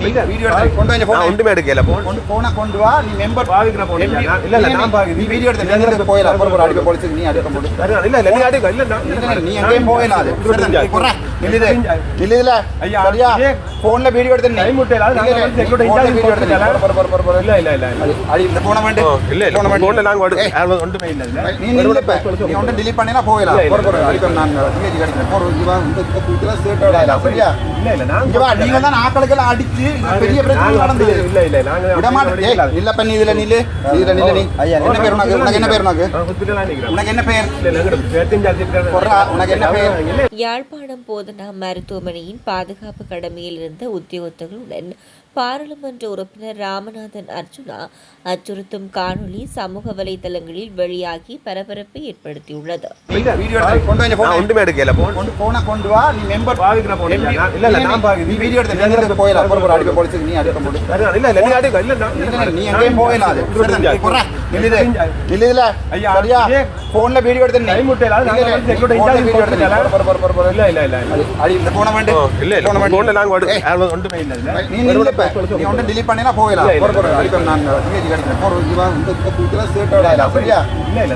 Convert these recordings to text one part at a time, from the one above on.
Video கொண்டு வந்து phone ஒண்ணுமே எடுக்கல போன் கொண்டு வா நீ மெம்பர் பாவிக்கிற போன் இல்ல நான் பாவி நீ வீடியோ எடுத்து நீங்க போயில அப்புறம் அடிக்க போலீஸ்க்கு நீ அடிக்க போடு இல்ல நீ அடிக்க இல்ல நீ எங்கே போயில அது போற இல்ல ஐயா சரியா போன்ல வீடியோ எடுத்து நீ முட்டைல அது நாங்க வந்து செக்யூரிட்டி இன்சார்ஜ் வீடியோ எடுத்து இல்ல அடி இந்த போன வந்து இல்ல போன்ல நாங்க ஒண்ணுமே இல்ல நீ ஒண்ணு delete பண்ணேனா போயில அப்புறம் அடிக்க நான் டிஜி அடிக்கிறேன் போற இவா இந்த கூட்டல சேட்டோட சரியா இல்ல நீங்க தான் ஆட்களுக்கு அடிச்சு பெரிய பிரச்சனை நடந்தது இல்ல நாங்க விட மாட்டேன் இல்ல பண்ணி இதுல நில்லு நீ என்ன பேர் உனக்கு என்ன பேர் உனக்கு என்ன பேர் உனக்கு என்ன பேர் யாழ்ப்பாணம் போதனா மருத்துவமனையின் பாதுகாப்பு கடமையில் இருந்த உத்தியோகத்தர்களுடன் பாராளுமன்ற உறுப்பினர் ராமநாதன் அர்ஜுனா அச்சுறுத்தும் காணொலி சமூக வலைதளங்களில் வெளியாகி பரபரப்பை ஏற்படுத்தியுள்ளது. ஒன்றுமே எடுக்கல போன கொண்டு வா நீ மெம்பர் பாவிக்கிற போன் இல்ல நான் பாவி நீ வீடியோ எடுத்து நீங்க போயில அப்புறம் அடிக்க போலீஸ்க்கு நீ அடிக்க போடு இல்ல நீ அடிக்க இல்ல நீ எங்கே போயில அது போற இல்ல ஐயா சரியா போன்ல வீடியோ எடுத்து நீ முட்டைல அது நாங்க வந்து செக்யூரிட்டி இன்சார்ஜ் வீடியோ எடுத்து இல்ல அடி இந்த போன வந்து இல்ல போன்ல நாங்க ஒன்றுமே இல்ல நீ நீ ஒண்ணு delete பண்ணேனா போயில அப்புறம் அடிக்க நான் டிஜி அடிக்கிறேன் போற இவா இந்த கூட்டல சேட்டோட சரியா இல்ல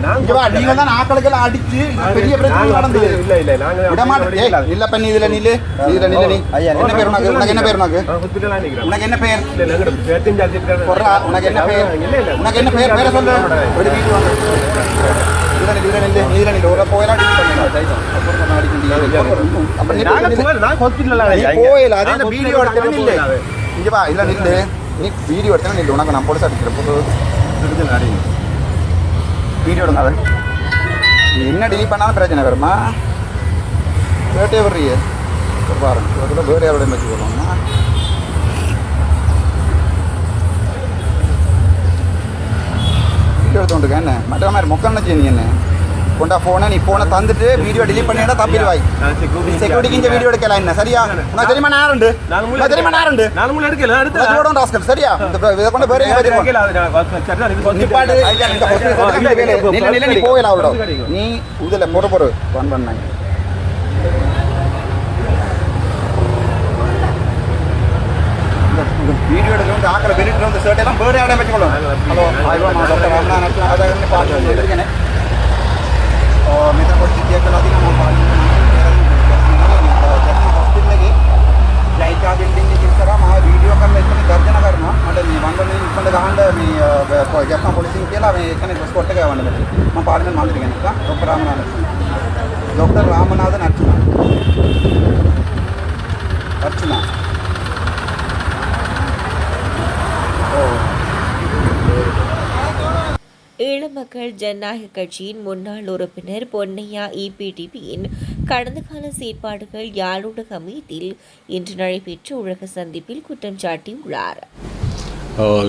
நீங்க தான் ஆட்களுக்கு அடிச்சு பெரிய பிரச்சனை நடந்தது இல்ல நாங்க விட மாட்டேன் இல்ல பண்ணி இதுல நில்லு நீ என்ன பேர் உனக்கு என்ன பேர் உனக்கு என்ன பேர் உனக்கு என்ன பேர் பேரை சொல்லு ஒரு வீடியோ இதுல நில்லு ஒரு போயில போயில அதே வீடியோ எடுத்து நில்லு இங்க வா இல்ல நில்லு நீ வீடியோ எடுத்து நில்லு உனக்கு நான் போலீஸ் அடிக்கிறேன் வீடியோ எடுங்க அவன் நீ என்ன delete பண்ணாலும் பிரச்சனை வருமா வேட்டே வர்றியே பாருங்க வேறு யாரோட வச்சு போடுவாங்க வீடியோ எடுத்துக்கொண்டு என்ன மற்ற மாதிரி மொக்கன்னு செய்ய நீ என்ன கொண்டா போனை நீ போனை தந்துட்டு வீடியோ delete பண்ணிட்டா தப்பிடுவாய் செக்யூரிட்டிக்கு இந்த வீடியோ எடுக்கலாம் என்ன சரியா உனக்கு தெரியுமா நேரம் தெரியுமா நேரம் சரியா இதை கொண்டு பேர் நீ போயில அவளோ நீ இதுல பொறு ஒன் பண்ணாங்க வீடியோ எடுத்து ஆக்கிற வெளியிட்டு வந்து ஷர்ட் எல்லாம் பேர் யாரையும் வச்சுக்கணும் ஹலோ டாக்டர் ராமநாதன் பார்த்து சொல்லியிருக்கேன் मित्र परिस्थिति हॉस्पिटल जायच्या बिल्डिंग करा मा व्हिडिओ करला इतने दर्जन करना म्हणजे मी वांगणी इकडे गांड मी जपना पोलिसिंग केला मी इकडे स्पॉट काय वांड मग पार्लमेंट मांडली का डॉक्टर रामनाथन अर्चना ஈழமக்கள் ஜனநாயக கட்சியின் முன்னாள் உறுப்பினர் பொன்னையா EPDPயின் கடந்த கால செயற்பாடுகள் யாழோட கமிட்டியில் இன்று நடைபெற்ற உலக சந்திப்பில் குற்றம் சாட்டியுள்ளார்.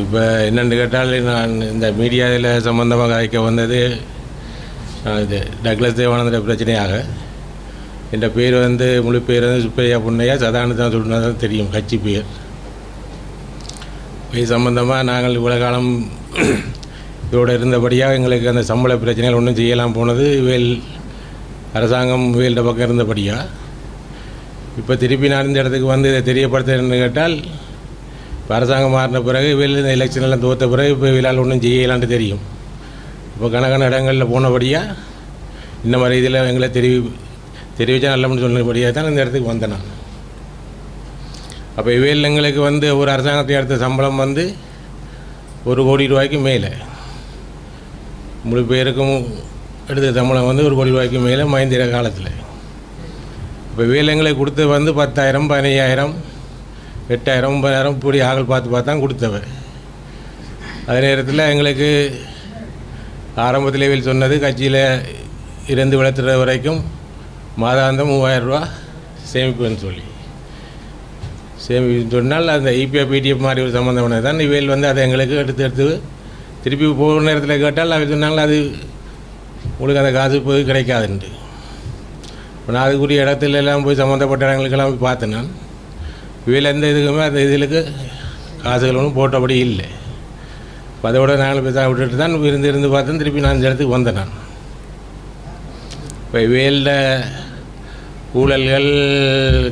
இப்போ என்னென்னு கேட்டால் நான் இந்த மீடியாவில் சம்பந்தமாக அழைக்க வந்தது இது டக்ளஸ் தேவானந்த பிரச்சனையாக. என் பேர் முழு பேர் சுப்பையா பொன்னையா சதானந்தான் சொன்னதான் தெரியும் கட்சி பேர். இது சம்பந்தமாக நாங்கள் இவ்வளோ காலம் இதோடு இருந்தபடியாக எங்களுக்கு அந்த சம்பள பிரச்சனைகள் ஒன்றும் செய்யலாம் போனது அரசாங்கம் வேல்ட பக்கம் இருந்தபடியாக. இப்போ திருப்பி நான் இந்த இடத்துக்கு இதை தெரியப்படுத்துறேன்னு கேட்டால் இப்போ அரசாங்கம் மாறின பிறகு இந்த எலெக்ஷனெல்லாம் தோற்ற பிறகு இப்போ வேலால் ஒன்றும் செய்யலான்ட்டு தெரியும். இப்போ கணக்கான இடங்களில் போனபடியாக இந்த மாதிரி இதில் எங்களை தெரிவித்தா நல்லம்னு சொன்னபடியாக தான் இந்த இடத்துக்கு வந்தேன் நான். அப்போ இவையில் எங்களுக்கு ஒரு அரசாங்கத்தை எடுத்த சம்பளம் 1 கோடி ரூபாய்க்கு மேலே, முழு பேருக்கும் எடுத்த சம்பளம் 1 கோடி ரூபாய்க்கு மேலே மஹிந்திர காலத்தில். இப்போ வேலைங்களை கொடுத்து 10,000 15,000 8,000 9,000 இப்படி ஆகல் பார்த்து தான் கொடுத்தவ. அதே நேரத்தில் எங்களுக்கு ஆரம்பத்தில் வேல் சொன்னது கட்சியில் இருந்து விளத்துற வரைக்கும் மாதாந்தம் 3,000 ரூபா சேமிப்புன்னு சொல்லி சொன்னால் அந்த EPDP மாதிரி ஒரு சம்மந்தமானது தான் இவையில் அதை எங்களுக்கு எடுத்து திருப்பி போகிற நேரத்தில் கேட்டால் அவர் சொன்னாங்களா அது உங்களுக்கு அந்த காசு போய் கிடைக்காதுன்ட்டு. இப்போ நான் அதுக்குரிய இடத்துல எல்லாம் போய் சம்மந்தப்பட்ட இடங்களுக்கெல்லாம் போய் பார்த்தேன். நான் இவையில் எந்த இதுக்குமே அந்த இதுகளுக்கு காசுகள் ஒன்றும் போட்டபடி இல்லை. அதோட நாங்கள் பேச விட்டுட்டு தான் இருந்து பார்த்தேன். திருப்பி நான் இந்த இடத்துக்கு வந்தேன். நான் இப்போ இவையில் ஊழல்கள்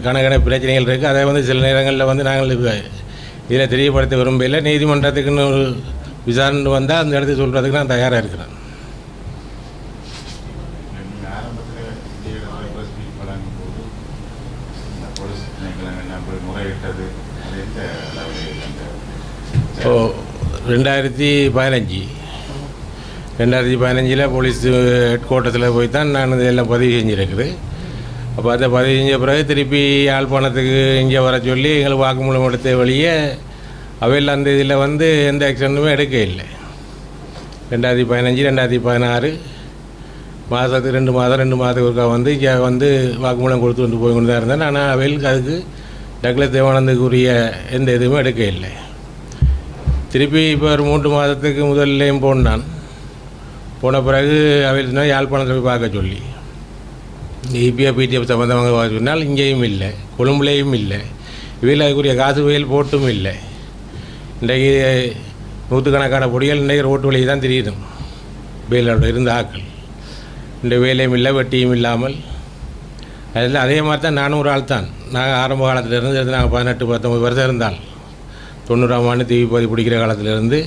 கணக்கான பிரச்சனைகள் இருக்குது. அதை சில நேரங்களில் நாங்கள் இதில் தெரியப்படுத்த விரும்பல. நீதிமன்றத்துக்குன்னு ஒரு விசாரணை வந்தால் அந்த இடத்துக்கு சொல்கிறதுக்கு நான் தயாராக இருக்கிறேன். ஓ 2015 போலீஸ் ஹெட் குவார்ட்டர்ஸில் போய் தான் நான் இதெல்லாம் பதிவு செஞ்சுருக்குது. அப்போ அதை பதிவு செஞ்ச பிறகு திருப்பி யாழ்ப்பாணத்துக்கு இங்கே வர சொல்லி எங்களுக்கு வாக்குமூலம் எடுத்த வழியே அவையில் அந்த இதில் வந்து எந்த ஆக்ஷனுமே எடுக்க இல்லை. 2015 2016 மாதத்துக்கு 2 மாதத்துக்கு ஒருக்கா வந்து இங்கே வந்து வாக்குமூலம் கொடுத்து வந்து போய் கொண்டு தான் இருந்தேன். ஆனால் அவைகளுக்கு அதுக்கு டக்ளஸ் தேவானந்துக்குரிய எந்த இதுவுமே எடுக்க இல்லை. திருப்பி இப்போ ஒரு 3 மாதத்துக்கு முதல்லையும் போனான். போன பிறகு அவையில் யாழ்ப்பாணத்தில் போய் பார்க்க சொல்லி இபிஎஃப் பிடிஎஃப் சம்மந்தமாக பார்க்க சொன்னால் இங்கேயும் இல்லை, கொழும்புலேயும் இல்லை, இவையில் அதுக்குரிய காசு வயல் போட்டும் இல்லை. இன்றைக்கு 100கணக்கான பொடிகள் இன்றைக்கு ரோட்டு வழியை தான் தெரியுதும் வேலோட இருந்த ஆக்கள். இந்த வேலையும் இல்லை, வெட்டியும் இல்லாமல் அதில் அதே மாதிரி தான் நானும் ஒரு ஆள் தான். நாங்கள் ஆரம்ப காலத்திலேருந்து நாங்கள் 18-19 வருஷம் இருந்தால் 90ஆம் ஆண்டு தீவிபதி பிடிக்கிற காலத்திலேருந்து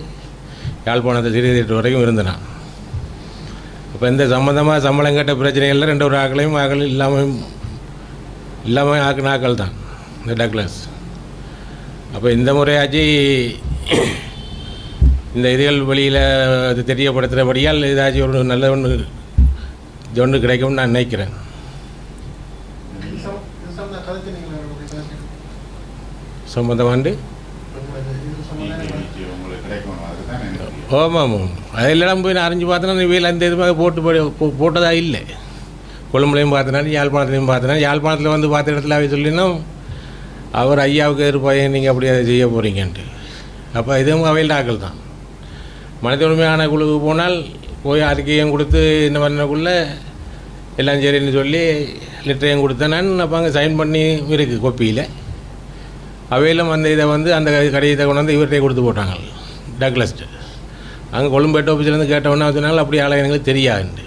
யாழ்ப்பாணத்தை சிறிது வரைக்கும் இருந்தேன் நான். இப்போ இந்த சம்மந்தமாக சம்பளம் கேட்ட பிரச்சனைகளில் 2 ஆக்களையும் இல்லாமல் ஆக்கின ஆக்கள் தான் இந்த டக்ளஸ். அப்போ இந்த முறையாச்சு இந்த இதுகள் வெளியில் இது தெரியப்படுத்துகிறபடியால் ஏதாச்சும் ஒரு நல்ல ஒன்று கிடைக்கும்னு நான் நினைக்கிறேன். சம்பந்தமாண்டு ஆமாம் அதெல்லாம் போய் நான் அறிஞ்சு பார்த்தேன்னா வேலை அந்த இதுமாக போட்டதாக இல்லை. கொழும்புலையும் பார்த்தேன், யாழ்ப்பாணத்துலையும் பார்த்தேன். யாழ்ப்பாணத்தில் வந்து பார்த்த இடத்துல அவை சொல்லினா அவர் ஐயாவுக்கு எதிர்ப்பாக நீங்கள் அப்படி அதை செய்ய போகிறீங்கன்ட்டு. அப்போ இதுவும் அவையில் ஆக்கள் தான். மனித உரிமையான குழுவுக்கு போனால் போய் அறிக்கையும் கொடுத்து இந்த மாதிரிக்குள்ளே எல்லாம் சரின்னு சொல்லி லெட்டரையும் கொடுத்தேன் நான். அப்போ அங்கே சைன் பண்ணி இருக்குது கொப்பியில். அவையிலும் அந்த இதை வந்து அந்த கடிதத்தை கொண்டு வந்து இவர்கிட்ட கொடுத்து போட்டாங்க டக்ளஸ்ட்டு. அங்கே கொழும்பு ஹெட் ஆஃபீஸ்லேருந்து கேட்டவுடனே சொன்னாலும் அப்படி ஆளை எங்களுக்கு தெரியாதுண்டு.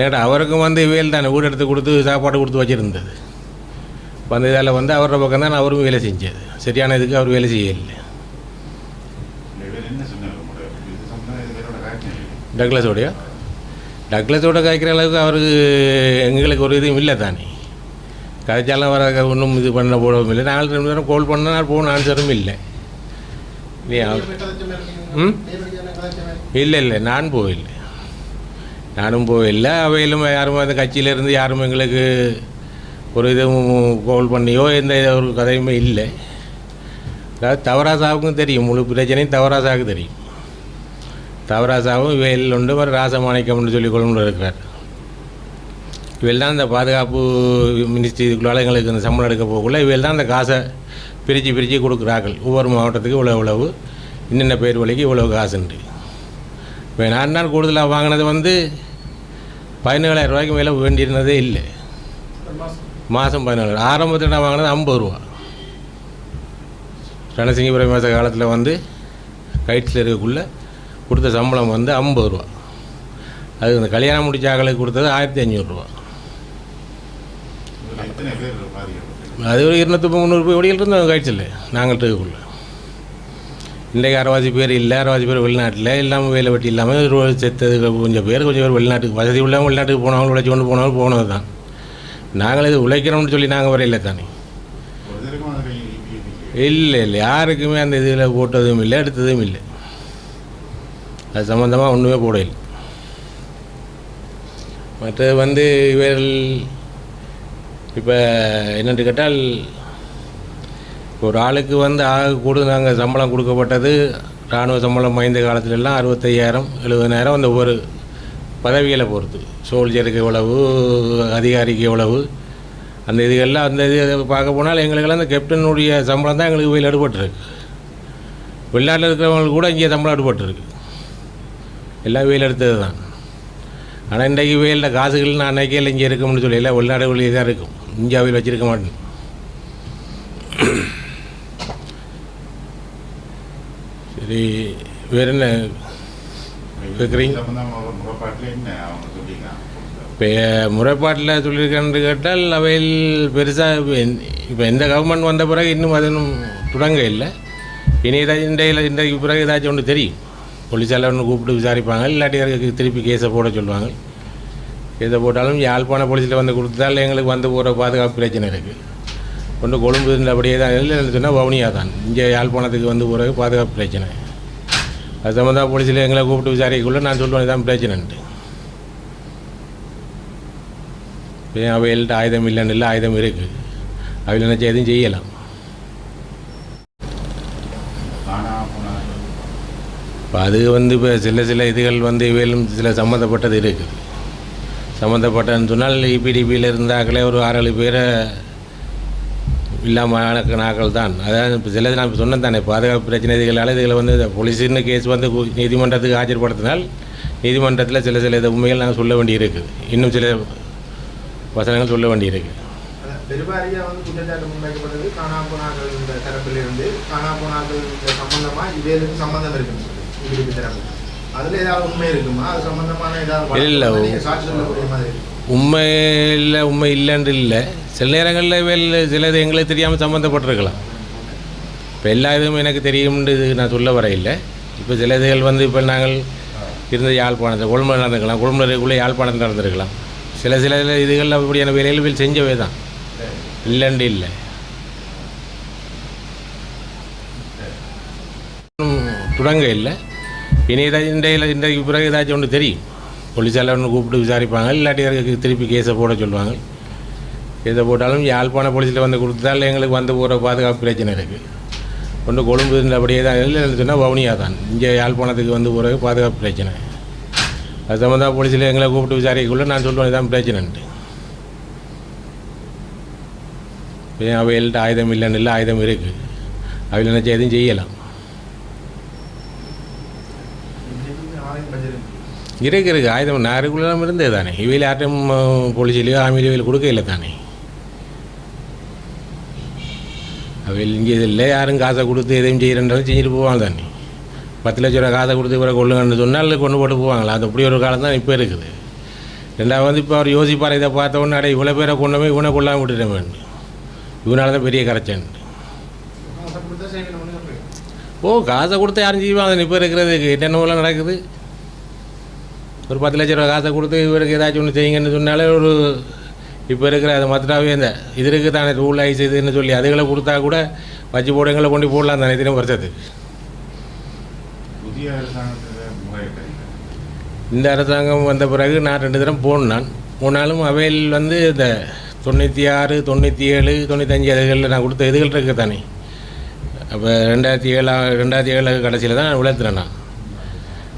ஏன்னா அவருக்கும் வந்து வேல் தானே வீடு எடுத்து கொடுத்து சாப்பாடு கொடுத்து வச்சுருந்தது. இப்போ அந்த இதில் வந்து அவரோட பக்கம் தான் அவரும் வேலை செஞ்சது. சரியான இதுக்கு அவர் வேலை செய்யலை. டக்ளஸோட காய்க்கிற அளவுக்கு அவருக்கு எங்களுக்கு ஒரு இதுவும் இல்லை தானே. கதைச்சாலும் வர ஒன்றும் இது பண்ண போடவும் இல்லை. 4 நேரம் கால் பண்ணால் போன ஆன்சரும் இல்லை. இல்லை நானும் போயில்லை. அவையிலும் யாரும் அந்த கட்சியிலேருந்து யாரும் எங்களுக்கு ஒரு இதுவும் கால் பண்ணியோ எந்த ஒரு கதையுமே இல்லை. அதாவது தவராசாவுக்கும் தெரியும், முழு பிரச்சனையும் தவராசாவுக்கு தெரியும். தவராசாவும் இவையில் உண்டு, ஒரு ராசமாணிக்கம்னு சொல்லி கொண்டு இருக்கிறார். இவையில் தான் இந்த பாதுகாப்பு மினிஸ்ட்ரி இதுக்குள்ளால் எங்களுக்கு இந்த சம்பளம் எடுக்க போகக்குள்ள இவையில் தான் அந்த காசை பிரித்து கொடுக்குறார்கள். ஒவ்வொரு மாவட்டத்துக்கு இவ்வளவு இன்னென்ன பேர் வழிக்கு இவ்வளவு காசுண்டு. இப்போ நான் கூடுதலாக வாங்கினது வந்து 17,000 ரூபாய்க்கு மேலே வேண்டியிருந்ததே இல்லை. மாதம் 17,000. ஆரம்பத்தில் நான் வாங்கினது 50 ரூபா. ரணசிங்கபுரம் மாத காலத்தில் வந்து கைட்ஸில் இருக்கக்குள்ளே கொடுத்த சம்பளம் வந்து 50 ரூபா. அது இந்த கல்யாணம் முடிச்ச ஆக்களுக்கு கொடுத்தது 1500 ரூபா. அது ஒரு 200-300 கோடிகள் இருந்தோம் கைட்ஸில் நாங்கள் இருக்கக்குள்ள. இன்றைக்கு 60 பேர் இல்லை, 60 பேர் வெளிநாட்டில் இல்லாமல் வேலை வெட்டி இல்லாமல் செத்தது கொஞ்சம் பேர் வெளிநாட்டுக்கு வசதி உள்ளவங்க வெளிநாட்டுக்கு போனவங்க உழைச்சி கொண்டு போனது தான். நாங்கள் இது உழைக்கிறோம்னு சொல்லி நாங்கள் வரையில்லை தானே. இல்லை யாருக்குமே அந்த இதில் போட்டதும் இல்லை, எடுத்ததும் இல்லை. அது சம்மந்தமாக ஒன்றுமே போடலை. மற்றது வந்து இவர்கள் இப்போ என்னென்று கேட்டால் ஒரு ஆளுக்கு வந்து நாங்கள் சம்பளம் கொடுக்கப்பட்டது இராணுவ சம்பளம் வாய்ந்த காலத்துலலாம் 65,000 70,000 அந்த ஒவ்வொரு பதவிகளை பொறுத்து. சோல்ஜருக்கு எவ்வளவு, அதிகாரிக்கு எவ்வளவு, அந்த இதுகள்லாம் அந்த இது பார்க்க போனால் எங்களுக்கெல்லாம் அந்த கேப்டனுடைய சம்பளம் தான் எங்களுக்கு வெயில் அடுபட்டுருக்கு. வெளிநாட்டில் இருக்கிறவங்களுக்கு கூட இங்கே சம்பளம் அடுபட்டுருக்கு. எல்லாம் வெயில் எடுத்தது தான். ஆனால் இன்றைக்கு வெயிலில் காசுகள் நான் அன்றைக்கே இங்கே இருக்கும்னு சொல்லி இல்லை, வெளிநாடு வெளியே தான் இருக்கும். இந்தியாவில் வச்சுருக்க மாட்டேன். சரி, வேறு என்ன கேட்குறீங்க? இப்போ முறைப்பாட்டில் சொல்லியிருக்கேன்னு கேட்டால் அவையில் பெருசாக இப்போ எந்த கவர்மெண்ட் வந்த பிறகு இன்னும் அது தொடங்க இல்லை. இனி இன்றைக்கு பிறகு ஏதாச்சும் ஒன்று தெரியும். போலீஸால் ஒன்று கூப்பிட்டு விசாரிப்பாங்க, இல்லாட்டி அதுக்கு திருப்பி கேஸை போட சொல்லுவாங்க. கேஸை போட்டாலும் யாழ்ப்பாண போலீஸில் வந்து கொடுத்தாலும் எங்களுக்கு வந்து போகிற பாதுகாப்பு பிரச்சனை இருக்குது. கொண்டு கொழும்பு அப்படியே தான் இல்லைன்னு சொன்னால் வவுனியாக தான். இங்கே யாழ்ப்பாணத்துக்கு வந்து போகிற பாதுகாப்பு பிரச்சனை. அது சம்மந்தமாக போலீஸில் எங்களை கூப்பிட்டு விசாரிக்கக்குள்ள நான் சொல்லுவேன் இதுதான் பிரச்சனைன்ட்டு. அவைகள்ட்ட ஆயுதம் இல்லைன்னு இல்லை, ஆயுதம் இருக்குது. அவையில் நினச்சா எதுவும் செய்யலாம். இப்போ அது வந்து இப்போ சில இதுகள் வந்து இவையிலும் சில சம்மந்தப்பட்டது இருக்குது. சம்மந்தப்பட்டதுன்னு சொன்னால் இபிடிபியில் இருந்தாக்களே ஒரு 6-7 பேரை இல்லாமல் நாட்கள் தான். அதாவது இப்போ சிலது நான் இப்போ சொன்னேன் தானே, பாதுகாப்பு பிரச்சனை இதுகளால் இதில் வந்து போலீஸுன்னு கேஸ் வந்து நீதிமன்றத்துக்கு ஆஜர்படுத்தினால் நீதிமன்றத்தில் சில இது உண்மைகள் நாங்கள் சொல்ல வேண்டி இருக்குது. இன்னும் சில வசனங்கள் சொல்ல வேண்டி இருக்குது. பெருவாரியாக வந்து குற்றச்சாட்டு முன்வைக்கப்பட்டது காணாப்போனாக்கள் இந்த தரப்பிலிருந்து காணாப்போனாக்கள் சம்பந்தமாக இவேலுக்கு சம்பந்தம் இருக்குன்னு சொல்லி இபிடிபி தரப்பு. அதில் ஏதாவது உண்மை இருக்குமா? அது சம்பந்தமான ஏதாவது இல்லை, சாட்சி சொல்லக்கூடிய மாதிரி உண்மை இல்லைன்னு இல்லை. சில நேரங்களில் சிலது எங்களுக்கு தெரியாமல் சம்மந்தப்பட்டிருக்கலாம். இப்போ எல்லா இதுவும் எனக்கு தெரியும்னு நான் சொல்ல வரையில்லை. இப்போ சில இதுகள் வந்து இப்போ நாங்கள் இருந்த யாழ்ப்பாணத்தில் கொழும்பு நடந்துருக்கலாம், கொழும்புக்குள்ளே யாழ்ப்பாணத்தில் நடந்திருக்கலாம். சில இதுகள் அப்படியான வேலைகள் செஞ்சவே தான், இல்லைன்னு இல்லை. தொடங்க இல்லை. இனி இன்றைக்கு பிறகு ஏதாச்சும் ஒன்று தெரியும். போலீஸால் ஒன்று கூப்பிட்டு விசாரிப்பாங்க, இல்லாட்டி அதுக்கு திருப்பி கேஸை போட சொல்லுவாங்க. கேஸை போட்டாலும் யாழ்ப்பாண போலீஸில் வந்து கொடுத்தாலும் எங்களுக்கு வந்து போகிற பாதுகாப்பு பிரச்சனை இருக்குது. கொண்டு கொழும்பு அப்படியே தான் இல்லைன்னு சொன்னால் வவுனியாக தான். இங்கே யாழ்ப்பாணத்துக்கு வந்து போகிற பாதுகாப்பு பிரச்சனை. அது சம்மந்தமாக போலீஸில் எங்களை கூப்பிட்டு விசாரிக்கக்குள்ள நான் சொல்லுவேன் இதுதான் பிரச்சனைன்ட்டு. அவைகள்ட்ட ஆயுதம் இல்லைன்னு இல்லை, ஆயுதம் இருக்குது. அவையில் நினச்சா எதுவும் செய்யலாம். இருக்குது ஆயுதம் நாருக்குள்ளே இருந்தே தானே. இவையில் யார்ட்டும் போலீஸ்லையோ ஆர்மியிலையோ கொடுக்க இல்லை தானே. அவையில் இங்கே இல்லை, யாரும் காசை கொடுத்து எதையும் செய்கிறன்றாலும் செஞ்சுட்டு போவாங்க தானே. 10 லட்ச ரூபா காசை கொடுத்து இவரை கொள்ளுங்கன்னு சொன்னால் கொண்டு போட்டு போவாங்களா. அது அப்படி ஒரு காலம் தான் இப்போ இருக்குது. ரெண்டாவது வந்து இப்போ அவர் யோசிப்பார், இதை பார்த்த உடனே அடைய இவ்வளோ பேரை கொண்டு போய் இவனை கொள்ளாமல் விட்டுட வேண்டும், இவனால தான் பெரிய கரைச்சன். காசை கொடுத்து யாரும் செய்வாங்க. இப்போ இருக்கிறதுக்கு என்னென்னலாம் நடக்குது. ஒரு 10 லட்ச ரூபா காசை கொடுத்து இவருக்கு ஏதாச்சும் ஒன்று செய்யுங்கன்னு சொன்னாலே ஒரு இப்போ இருக்கிற அது மற்றாவே இந்த இது இருக்குது தானே, ரூல் ஐஸ் இதுன்னு சொல்லி அதுகளை கொடுத்தா கூட வச்சு போடுங்களை கொண்டு போடலாம் தானே இத்தனை வருஷத்துக்கு. இந்த அரசாங்கம் வந்த பிறகு நான் 2 தரம் போனாலும் அவையில் வந்து இந்த 96, 97, 95 அதுகளில் நான் கொடுத்த இதுகள் இருக்குது தானே. அப்போ 2007 கடைசியில் தான் நான் விளத்துறேன். நான்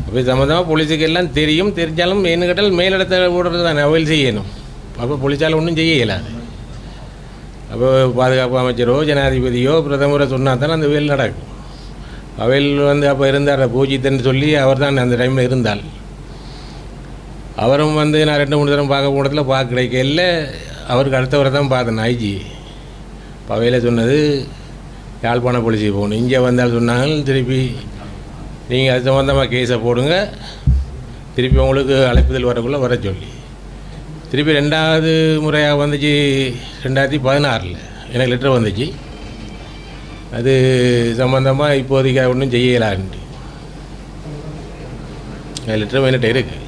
அப்போ சம்மந்தமாக போலீஸுக்கு எல்லாம் தெரிஞ்சாலும் என்ன கேட்டால் மேலிடத்தை ஓடுறது தானே அவையில் செய்யணும். அப்போ போலீஸால் ஒன்றும் செய்ய இயலாது. அப்போ பாதுகாப்பு அமைச்சரோ ஜனாதிபதியோ பிரதமரோ சொன்னால் தானே அந்த வேலை நடக்கும். அவையில் வந்து அப்போ இருந்தார் பூஜித்தன்னு சொல்லி அவர் தான் அந்த டைமில் இருந்தால். அவரும் வந்து நான் 2-3 தரம் பார்க்க போனதில் பார்க்க கிடைக்கல. அவருக்கு அடுத்தவரை தான் பார்த்தேன் ஐஜி. இப்போ அவையில் சொன்னது யாழ்ப்பாண போலீஸுக்கு போகணும். இங்கே வந்தால் சொன்னாங்க திருப்பி நீங்கள் அது சம்மந்தமாக கேஸை போடுங்க, திருப்பி உங்களுக்கு அழைப்புதல் வரக்குள்ளே வர சொல்லி. திருப்பி 2வது முறையாக வந்துச்சு 2016 எனக்கு லெட்டர் வந்துச்சு. அது சம்மந்தமாக இப்போதைக்கு ஒன்றும் செய்யலான்ட்டு லெட்டர் என்கிட்ட இருக்குது.